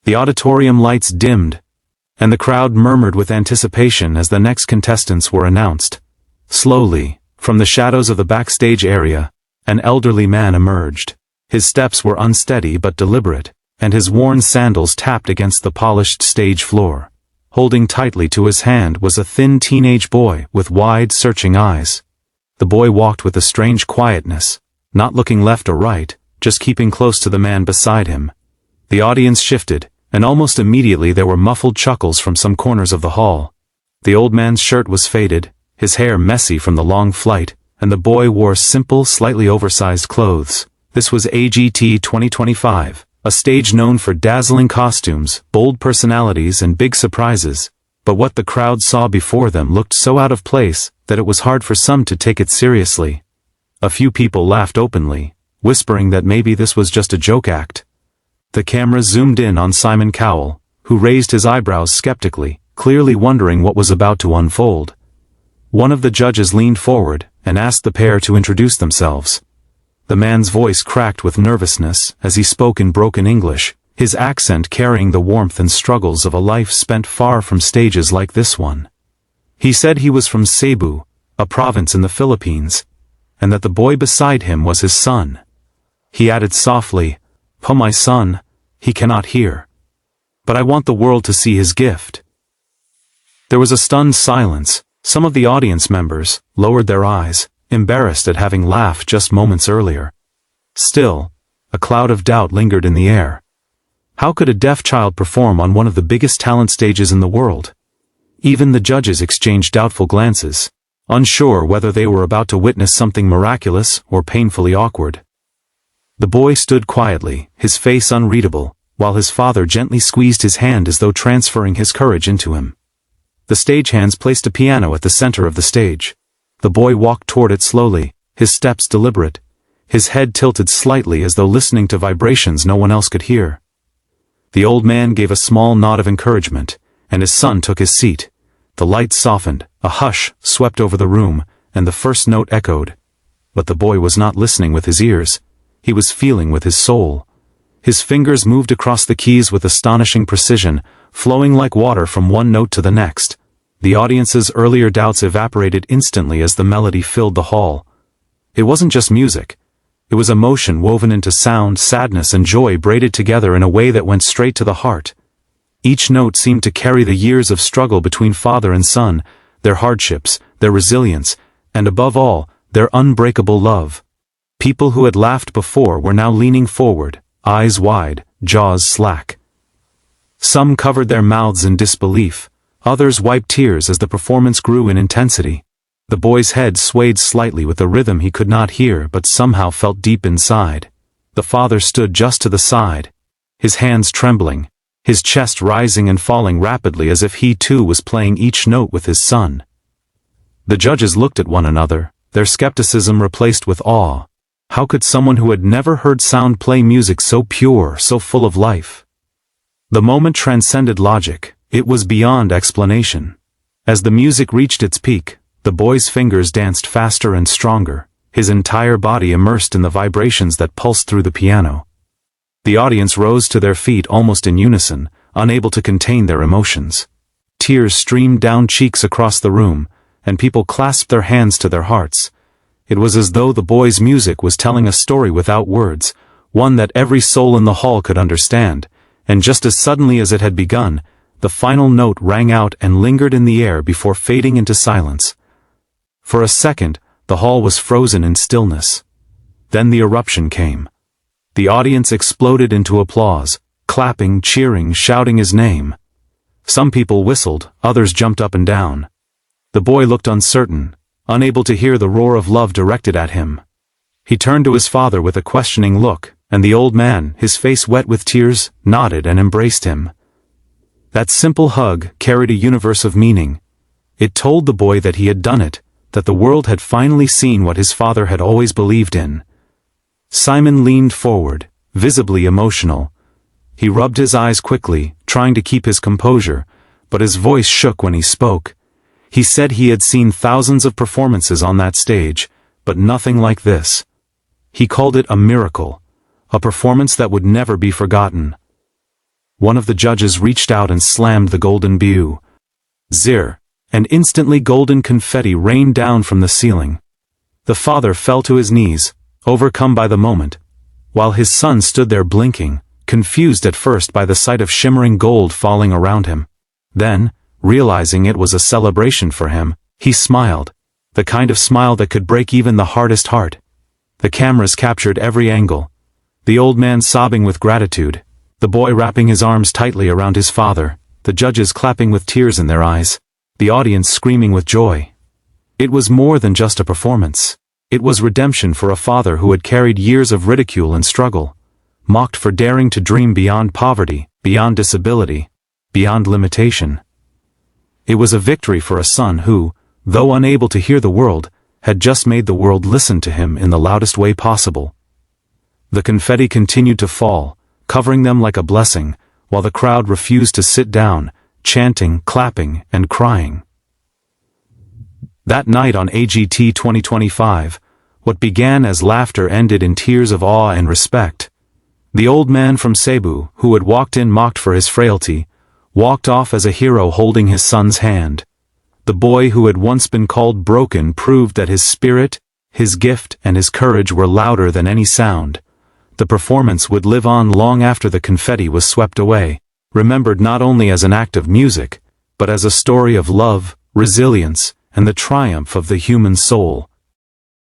The auditorium lights dimmed, and the crowd murmured with anticipation as the next contestants were announced. Slowly, from the shadows of the backstage area, an elderly man emerged. His steps were unsteady but deliberate, and his worn sandals tapped against the polished stage floor. Holding tightly to his hand was a thin teenage boy with wide, searching eyes. The boy walked with a strange quietness, not looking left or right, just keeping close to the man beside him. The audience shifted, and almost immediately there were muffled chuckles from some corners of the hall. The old man's shirt was faded, his hair messy from the long flight, and the boy wore simple, slightly oversized clothes. This was AGT 2025, a stage known for dazzling costumes, bold personalities, and big surprises. But what the crowd saw before them looked so out of place that it was hard for some to take it seriously. A few people laughed openly, whispering that maybe this was just a joke act. The camera zoomed in on Simon Cowell, who raised his eyebrows skeptically, clearly wondering what was about to unfold. One of the judges leaned forward and asked the pair to introduce themselves. The man's voice cracked with nervousness as he spoke in broken English, his accent carrying the warmth and struggles of a life spent far from stages like this one. He said he was from Cebu, a province in the Philippines, and that the boy beside him was his son. He added softly, "Oh, my son, he cannot hear. But I want the world to see his gift." There was a stunned silence. Some of the audience members lowered their eyes, embarrassed at having laughed just moments earlier. Still, a cloud of doubt lingered in the air. How could a deaf child perform on one of the biggest talent stages in the world? Even the judges exchanged doubtful glances, unsure whether they were about to witness something miraculous or painfully awkward. The boy stood quietly, his face unreadable, while his father gently squeezed his hand as though transferring his courage into him. The stagehands placed a piano at the center of the stage. The boy walked toward it slowly, his steps deliberate, his head tilted slightly as though listening to vibrations no one else could hear. The old man gave a small nod of encouragement, and his son took his seat. The lights softened, a hush swept over the room, and the first note echoed. But the boy was not listening with his ears, he was feeling with his soul. His fingers moved across the keys with astonishing precision, flowing like water from one note to the next. The audience's earlier doubts evaporated instantly as the melody filled the hall. It wasn't just music. It was emotion woven into sound, sadness and joy braided together in a way that went straight to the heart. Each note seemed to carry the years of struggle between father and son, their hardships, their resilience, and above all, their unbreakable love. People who had laughed before were now leaning forward, eyes wide, jaws slack. Some covered their mouths in disbelief. Others wiped tears as the performance grew in intensity. The boy's head swayed slightly with a rhythm he could not hear but somehow felt deep inside. The father stood just to the side, his hands trembling, his chest rising and falling rapidly as if he too was playing each note with his son. The judges looked at one another, their skepticism replaced with awe. How could someone who had never heard sound play music so pure, so full of life? The moment transcended logic. It was beyond explanation. As the music reached its peak, the boy's fingers danced faster and stronger, his entire body immersed in the vibrations that pulsed through the piano. The audience rose to their feet almost in unison, unable to contain their emotions. Tears streamed down cheeks across the room, and people clasped their hands to their hearts. It was as though the boy's music was telling a story without words, one that every soul in the hall could understand, and just as suddenly as it had begun, the final note rang out and lingered in the air before fading into silence. For a second, the hall was frozen in stillness. Then the eruption came. The audience exploded into applause, clapping, cheering, shouting his name. Some people whistled, others jumped up and down. The boy looked uncertain, unable to hear the roar of love directed at him. He turned to his father with a questioning look, and the old man, his face wet with tears, nodded and embraced him. That simple hug carried a universe of meaning. It told the boy that he had done it, that the world had finally seen what his father had always believed in. Simon leaned forward, visibly emotional. He rubbed his eyes quickly, trying to keep his composure, but his voice shook when he spoke. He said he had seen thousands of performances on that stage, but nothing like this. He called it a miracle, a performance that would never be forgotten. one of the judges reached out and slammed the golden bew. Zir, and instantly golden confetti rained down from the ceiling. The father fell to his knees, overcome by the moment, while his son stood there blinking, confused at first by the sight of shimmering gold falling around him. Then, realizing it was a celebration for him, he smiled, the kind of smile that could break even the hardest heart. The cameras captured every angle. The old man sobbing with gratitude, the boy wrapping his arms tightly around his father, the judges clapping with tears in their eyes, the audience screaming with joy. It was more than just a performance. It was redemption for a father who had carried years of ridicule and struggle, mocked for daring to dream beyond poverty, beyond disability, beyond limitation. It was a victory for a son who, though unable to hear the world, had just made the world listen to him in the loudest way possible. The confetti continued to fall, covering them like a blessing, while the crowd refused to sit down, chanting, clapping, and crying. That night on AGT 2025, what began as laughter ended in tears of awe and respect. The old man from Cebu, who had walked in mocked for his frailty, walked off as a hero holding his son's hand. The boy who had once been called broken proved that his spirit, his gift, and his courage were louder than any sound. The performance would live on long after the confetti was swept away, remembered not only as an act of music, but as a story of love, resilience, and the triumph of the human soul.